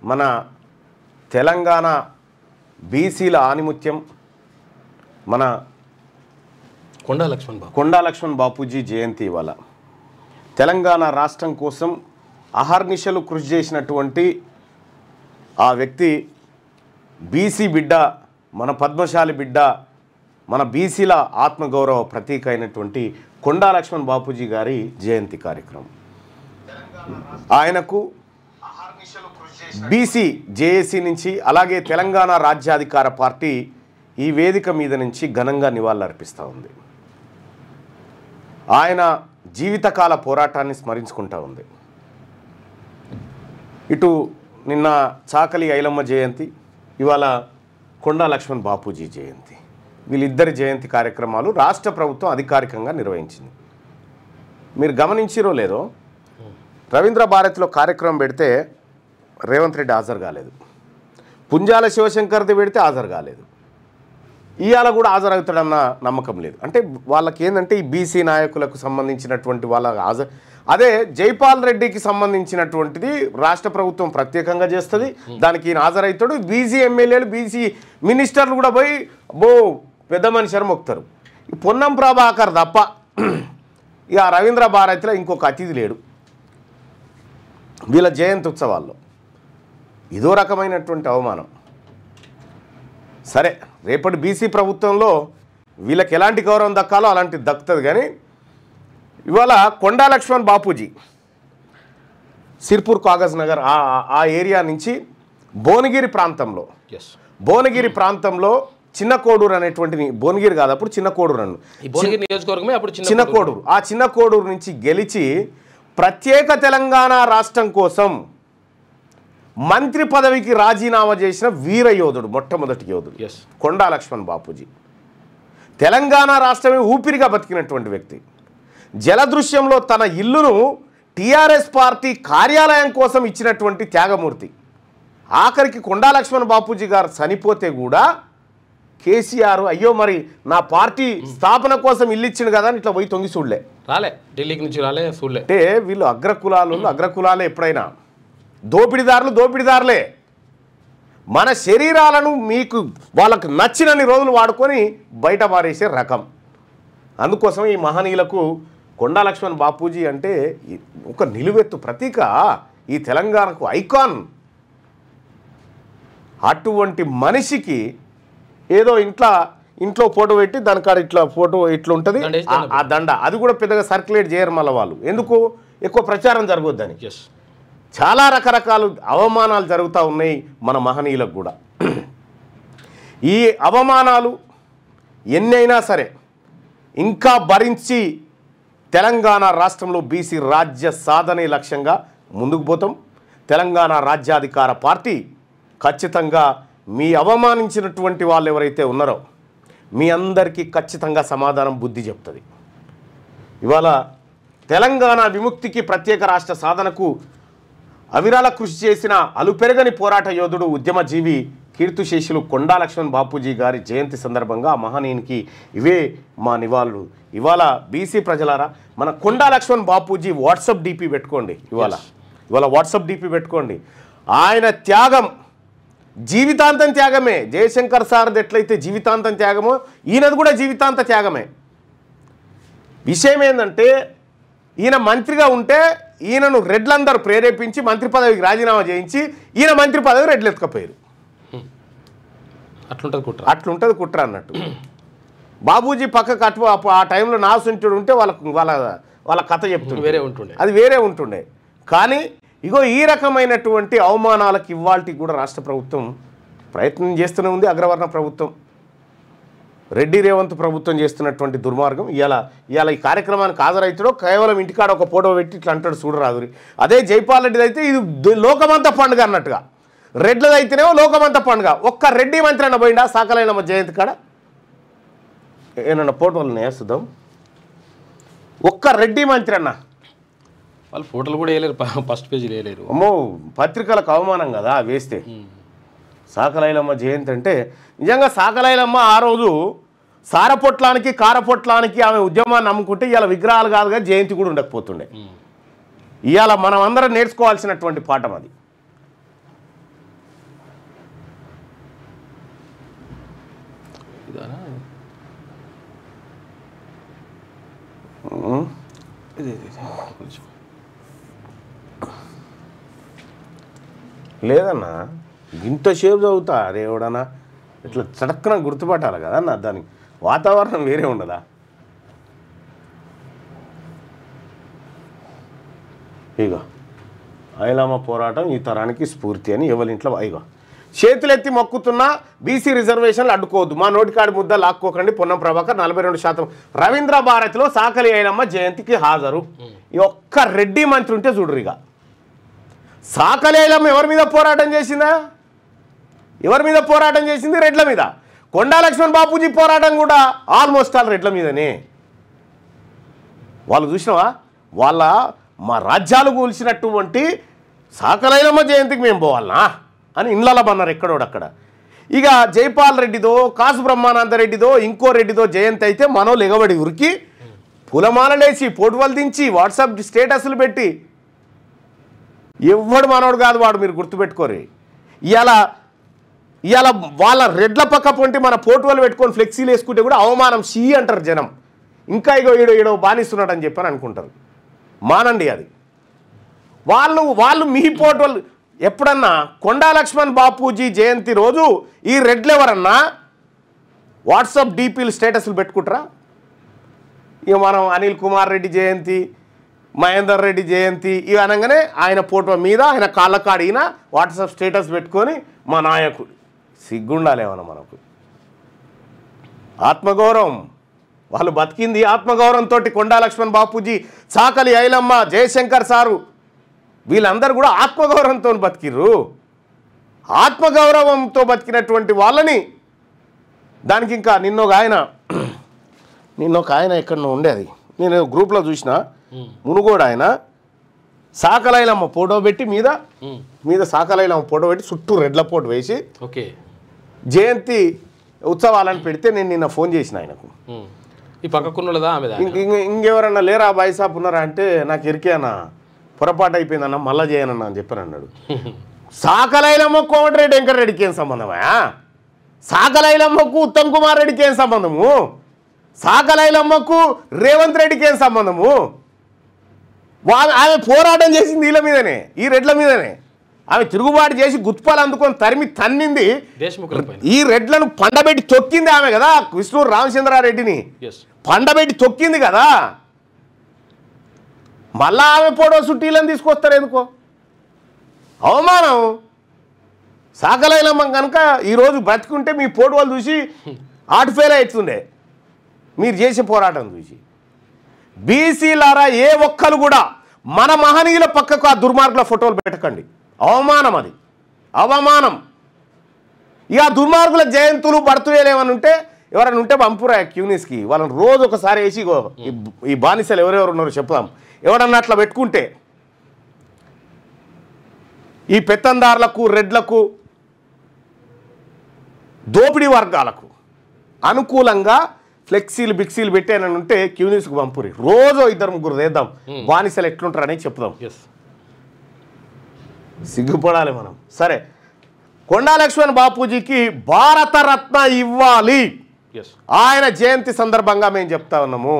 మన తెలంగాణ బీసీల ఆనిముత్యం మన కొండా లక్ష్మణ్ బాపూజీ జయంతి ఇవాళ. తెలంగాణ రాష్ట్రం కోసం అహర్నిశలు కృషి చేసినటువంటి ఆ వ్యక్తి బీసీ బిడ్డ, మన పద్మశాలి బిడ్డ, మన బీసీల ఆత్మగౌరవ ప్రతీక అయినటువంటి కొండా లక్ష్మణ్ బాపూజీ గారి జయంతి కార్యక్రమం. ఆయనకు బీసీ జేఏసీ నుంచి అలాగే తెలంగాణ రాజ్యాధికార పార్టీ ఈ వేదిక మీద నుంచి ఘనంగా నివాళులర్పిస్తూ ఉంది. ఆయన జీవితకాల పోరాటాన్ని స్మరించుకుంటూ ఉంది. ఇటు నిన్న చాకలి ఐలమ్మ జయంతి, ఇవాళ కొండా లక్ష్మణ్ బాపూజీ జయంతి. వీళ్ళిద్దరి జయంతి కార్యక్రమాలు రాష్ట్ర ప్రభుత్వం అధికారికంగా నిర్వహించింది. మీరు గమనించిరో లేదో, రవీంద్ర భారతిలో కార్యక్రమం పెడితే రేవంత్ రెడ్డి హాజరు కాలేదు, పుంజాల శివశంకర్ది పెడితే హాజరు కాలేదు, ఇవాళ కూడా హాజరవుతాడన్న నమ్మకం లేదు. అంటే వాళ్ళకి ఏంటంటే ఈ బీసీ నాయకులకు సంబంధించినటువంటి వాళ్ళ అదే జైపాల్ రెడ్డికి సంబంధించినటువంటిది రాష్ట్ర ప్రభుత్వం ప్రత్యేకంగా చేస్తుంది, దానికి ఈయన హాజరవుతాడు. బీసీ ఎమ్మెల్యేలు బీసీ మినిస్టర్లు కూడా పోయి పెద్ద మనిషి మొక్కుతారు. ఈ పొన్నం ప్రభాకర్ తప్ప ఇక రవీంద్ర భారతిలో ఇంకొక అతిథి లేడు వీళ్ళ జయంతి ఉత్సవాల్లో. ఇదో రకమైనటువంటి అవమానం. సరే, రేపటి బీసీ ప్రభుత్వంలో వీళ్ళకి ఎలాంటి గౌరవం దక్కాలో అలాంటిది దక్కుతుంది. కానీ ఇవాళ కొండా లక్ష్మణ్ బాపూజీ సిర్పూర్ కాగజ్ నగర్ ఆ ఏరియా నుంచి భువనగిరి ప్రాంతంలో చిన్న కోడూరు అనేటువంటి, భువనగిరి కాదు అప్పుడు చిన్న కోడూరు అను, చిన్న కోడూరు, ఆ చిన్న కోడూరు నుంచి గెలిచి ప్రత్యేక తెలంగాణ రాష్ట్రం కోసం మంత్రి పదవికి రాజీనామా చేసిన వీర యోధుడు, మొట్టమొదటి యోధుడు కొండా లక్ష్మణ్ బాపూజీ. తెలంగాణ రాష్ట్రమే ఊపిరిగా బతికినటువంటి వ్యక్తి. జలదృశ్యంలో తన ఇల్లును టీఆర్ఎస్ పార్టీ కార్యాలయం కోసం ఇచ్చినటువంటి త్యాగమూర్తి. ఆఖరికి కొండా లక్ష్మణ్ బాపూజీ గారు చనిపోతే కూడా కేసీఆర్ అయ్యో మరి నా పార్టీ స్థాపన కోసం ఇల్లు ఇచ్చిండు కదా అని ఇట్లా పోయి తొంగి చూడలే, ఢిల్లీకి నుంచి చూడలే. అంటే వీళ్ళు అగ్రకులాలే ఎప్పుడైనా దోపిడిదారులే. మన శరీరాలను మీకు వాళ్ళకు నచ్చినన్ని రోజులు వాడుకొని బయట పారేసే రకం. అందుకోసం ఈ మహనీయులకు కొండా లక్ష్మణ్ బాపూజీ అంటే ఒక నిలువెత్తు ప్రతీక, ఈ తెలంగాణకు ఐకాన్. అటువంటి మనిషికి ఏదో ఇంట్లో ఫోటో పెట్టి దానికాడ ఇట్లా ఫోటో ఇట్లా ఉంటుంది, ఆ దండ అది కూడా పెద్దగా సర్క్యులేట్ చేయరు మళ్ళీ వాళ్ళు, ఎందుకు ఎక్కువ ప్రచారం జరగొద్దని. చాలా రకరకాల అవమానాలు జరుగుతూ ఉన్నాయి మన మహనీయులకు కూడా. ఈ అవమానాలు ఎన్నైనా సరే ఇంకా భరించి తెలంగాణ రాష్ట్రంలో బీసీ రాజ్య సాధనే లక్ష్యంగా ముందుకు పోతాం. తెలంగాణ రాజ్యాధికార పార్టీ ఖచ్చితంగా మీ అవమానించినటువంటి వాళ్ళు ఎవరైతే ఉన్నారో మీ అందరికీ ఖచ్చితంగా సమాధానం బుద్ధి చెప్తుంది. ఇవాళ తెలంగాణ విముక్తికి ప్రత్యేక రాష్ట్ర సాధనకు అవిరాల కృషి చేసిన అలుపెరగని పోరాట యోధుడు ఉద్యమజీవి కీర్తిశేషులు కొండా లక్ష్మణ్ బాపూజీ గారి జయంతి సందర్భంగా మహనీయునికి ఇవే మా నివాళులు. ఇవాళ బీసీ ప్రజలారా, మన కొండా లక్ష్మణ్ బాపూజీ వాట్సాప్ డీపీ పెట్టుకోండి. ఇవాళ వాట్సాప్ డీపీ పెట్టుకోండి. ఆయన త్యాగం జీవితాంతం త్యాగమే. జయశంకర్ సార్ది ఎట్లయితే జీవితాంతం త్యాగమో ఈయనది కూడా జీవితాంత త్యాగమే. విషయం ఏంటంటే ఈయన మంత్రిగా ఉంటే ఈయనను రెడ్లందరూ ప్రేరేపించి మంత్రి పదవికి రాజీనామా చేయించి ఈయన మంత్రి పదవి రెడ్లు ఎత్తుకపోయారు. అట్లుంటుంది కుట్ర అన్నట్టు. బాబూజీ పక్కకు ఆ టైంలో నాసుంటుడు ఉంటే వాళ్ళ కథ చెప్తుంది, అది వేరే ఉంటుండే. కానీ ఇగో ఈ రకమైనటువంటి అవమానాలకు ఇవాల్టి కూడా రాష్ట్ర ప్రభుత్వం ప్రయత్నం చేస్తూనే ఉంది. అగ్రవర్ణ ప్రభుత్వం, రెడ్డి రేవంత్ ప్రభుత్వం చేస్తున్నటువంటి దుర్మార్గం. ఇవాళ ఈ కార్యక్రమానికి హాజరైతాడో కేవలం ఇంటికాడ ఒక ఫోటో పెట్టి ఇట్లా అంటాడు చూడరాదురి. అదే జైపాల్ రెడ్డిది అయితే ఇది లోకమంతా పండుగ అన్నట్టుగా, రెడ్లది అయితేనేమో లోకమంతా పండుగ. ఒక్క రెడ్డి మంత్రి అన్న పోయిండా సాకలైన జయంతి కాడ? ఏమన్నా ఫోటోలు వేస్తుందాం? ఒక్క రెడ్డి మంత్రి అన్న వాళ్ళు ఫోటోలు కూడా వేయలేరు, ఫస్ట్ పేజీ వేయలేరు. అమ్మో, పత్రికలకు అవమానం కదా వేస్తే. సాకలైలమ్మ జయంతి అంటే నిజంగా సాకలైలమ్మ ఆ రోజు సారపొట్లానికి కారపొట్లానికి ఆమె ఉద్యమాన్ని నమ్ముకుంటే ఇవాళ విగ్రహాలు కాదుగా జయంతి కూడా ఉండకపోతుండే. ఇవాళ మనం అందరం నేర్చుకోవాల్సినటువంటి పాఠం అది. లేదన్నా ఇంతసేపు చదువుతా అరే ఎవడన్నా ఇట్లా చడక్కన గుర్తుపట్టాలి కదా అన్న దానికి వాతావరణం వేరే ఉండదా ఇగో ఐలమ్మ పోరాటం ఈ తరానికి స్ఫూర్తి అని ఎవరింట్లో ఇగో చేతులెత్తి మొక్కుతున్నా బీసీ రిజర్వేషన్లు అడ్డుకోవద్దు మా నోటికాడి ముద్ద లాక్కోకండి పొన్నం ప్రభాకర్ 42% రవీంద్ర భారతిలో సాకలి ఐలమ్మ జయంతికి హాజరు ఈ ఒక్క రెడ్డి మంత్రి ఉంటే చూడరు ఇక సాకలి ఐలమ్మ ఎవరి మీద పోరాటం చేసిందా ఎవరి మీద పోరాటం చేసింది రెడ్ల మీద కొండా లక్ష్మణ్ బాపూజీ పోరాటం కూడా ఆల్మోస్ట్ ఆల్ రెడ్ల మీదనే వాళ్ళు చూసినావా వాళ్ళ మా రాజ్యాలు కూల్చినటువంటి సాకలి ఐలమ్మ జయంతికి మేము పోవాలనా అని ఇళ్ళలో బన్నారు ఎక్కడోడక్కడ ఇక జైపాల్ రెడ్డిదో కాసు బ్రహ్మానందరెడ్డిదో ఇంకో రెడ్డిదో జయంతి అయితే మనోళ్ళు ఎగబడి ఉరికి పూలమాలలేసి పోటువలు దించి వాట్సాప్ స్టేటస్లు పెట్టి ఎవ్వడు మనోడు కాదు వాడు మీరు గుర్తుపెట్టుకోరు ఇవాళ వాళ్ళ రెడ్ల పక్క పొంటి మన పోటువలు పెట్టుకొని ఫ్లెక్సీలు వేసుకుంటే కూడా అవమానం షీ అంటారు జనం ఇంకా ఈడో బానిస్తున్నాడు అని చెప్పని అనుకుంటారు మానండి అది వాళ్ళు మీ పోటువలు ఎప్పుడన్నా కొండా లక్ష్మణ్ బాపూజీ జయంతి రోజు ఈ రెడ్లు ఎవరన్నా వాట్సాప్ డీపీలు స్టేటస్లు పెట్టుకుంటారా ఇక మనం అనిల్ కుమార్ రెడ్డి జయంతి మహేందర్ రెడ్డి జయంతి ఇవి అనగానే ఆయన ఫోటో మీద ఆయన కాళ్ళ కాడిన వాట్సాప్ స్టేటస్ పెట్టుకొని మా నాయకుడు సిగ్గుండాలేమన్నా మనకు ఆత్మగౌరవం వాళ్ళు బతికింది ఆత్మగౌరవంతో కొండా లక్ష్మణ్ బాపూజీ సాకలి ఐలమ్మ జయశంకర్ సారు వీళ్ళందరూ కూడా ఆత్మగౌరవంతో బతికిర్రు ఆత్మగౌరవంతో బతికినటువంటి వాళ్ళని దానికి ఇంకా నిన్నొక ఆయన ఎక్కడో ఉండేది నేను గ్రూప్లో చూసిన మునుగోడు ఆయన సాకలైలమ్మ ఫోటో పెట్టి మీద సాకలైలమ్మ ఫోటో పెట్టి చుట్టూ రెడ్ల పోటు వేసి ఓకే జయంతి ఉత్సవాలని పెడితే నేను నిన్న ఫోన్ చేసిన ఆయనకు ఈ పక్కకున్నదా ఇంకెవరన్నా లేరా బాయిసాబ్ ఉన్నారా అంటే నాకు ఎరికేనా పొరపాటు అయిపోయిందన్న మళ్ళా చేయనన్నా అని చెప్పని అన్నాడు సాకలైలమ్మకు కోమటిరెడ్డి వెంకటరెడ్డికి ఏం సంబంధమా సాకలైలమ్మకు ఉత్తమ్ కుమార్ రెడ్డికి ఏం సంబంధము సాకలైలమ్మకు రేవంత్ రెడ్డికి ఏం సంబంధము ఆమె పోరాటం చేసింది వీళ్ళ మీదనే ఈ రెడ్ల మీదనే ఆమె తిరుగుబాటు చేసి గుత్పాలు అందుకొని తరిమి తన్నింది ఈ రెడ్లను పండబెట్టి తొక్కింది ఆమె కదా విష్ణు రామచంద్రారెడ్డిని పండబెట్టి తొక్కింది కదా మళ్ళా ఆమె ఫోటో సుట్టీలను తీసుకొస్తారు ఎందుకో అవమానం సాకలైలమ్మ కనుక ఈరోజు బ్రతుకుంటే మీ ఫోటోలు చూసి ఆర్ట్ ఫెయిల్ అవుతుండే మీరు చేసే పోరాటం చూసి బీసీలారా ఏ ఒక్కరు కూడా మన మహనీయుల పక్కకు ఆ దుర్మార్గుల ఫోటోలు పెట్టకండి అవమానం అది అవమానం ఇక దుర్మార్గుల జయంతులు బర్త్డేలు ఏమని ఉంటే ఎవరైనా ఉంటే పంపురా క్యూనిస్కి వాళ్ళని రోజు ఒకసారి వేసి ఈ బానిసలు ఎవరెవరు ఉన్నారో చెప్దాం ఎవడన్నా అట్లా పెట్టుకుంటే ఈ పెత్తందారులకు రెడ్లకు దోపిడీ వర్గాలకు అనుకూలంగా ఫ్లెక్సీలు బిక్సీలు పెట్టానని ఉంటే క్యూనిస్కి పంపురి రోజు 2-3 వేద్దాం బానిసలు ఎట్లుంటారని చెప్దాం సిగ్గుపడాలి మనం సరే కొండా లక్ష్మణ్ బాపూజీకి భారతరత్న ఇవ్వాలి ఆయన జయంతి సందర్భంగా మేము చెప్తా ఉన్నాము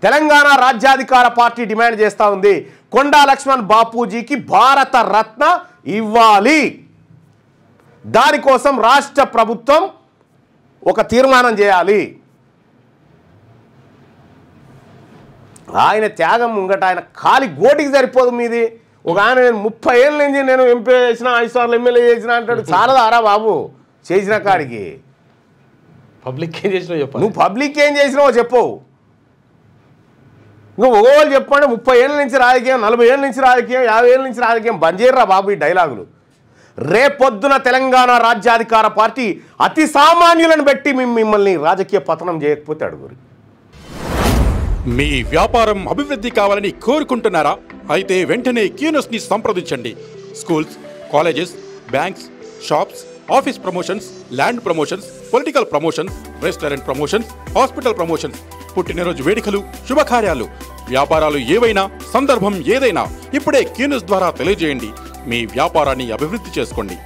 తెలంగాణ రాజ్యాధికార పార్టీ డిమాండ్ చేస్తూ ఉంది కొండా లక్ష్మణ్ బాపూజీకి భారత రత్న ఇవ్వాలి దానికోసం రాష్ట్ర ప్రభుత్వం ఒక తీర్మానం చేయాలి ఆయన త్యాగం ముంగట ఆయన ఖాళీ గోటికి సరిపోదు మీది ఒక ఆయన 30 ఏళ్ళ నుంచి నేను ఎంపీ చేసిన 5 సార్లు ఎమ్మెల్యే చేసిన అంటాడు చాలా ఆరా బాబు చేసిన కాడికి పబ్లిక్ ఏం చేసినావు చెప్పు నువ్వు పబ్లిక్ ఏం చేసినావో చెప్పవు ఇంకా ఒకవేళ చెప్పండి 30 ఏళ్ళ నుంచి రాజకీయం 40 ఏళ్ళ నుంచి రాజకీయం 50 ఏళ్ళ నుంచి రాజకీయం బంద్ చేయరా బాబు ఈ డైలాగులు రేపొద్దున తెలంగాణ రాజ్యాధికార పార్టీ అతి సామాన్యులను బట్టి మిమ్మల్ని రాజకీయ పతనం చేయకపోతే అడుగురి మీ వ్యాపారం అభివృద్ధి కావాలని కోరుకుంటున్నారా అయితే వెంటనే క్యూనస్ని సంప్రదించండి schools colleges banks shops office promotions land promotions political promotions restaurant promotions hospital promotions పుట్టినరోజు వేడుకలు శుభకార్యాలు వ్యాపారాలు ఏవైనా సందర్భం ఏదైనా ఇప్పుడే క్యూనస్ ద్వారా తెలియజేయండి మీ వ్యాపారాన్ని అభివృద్ధి చేసుకోండి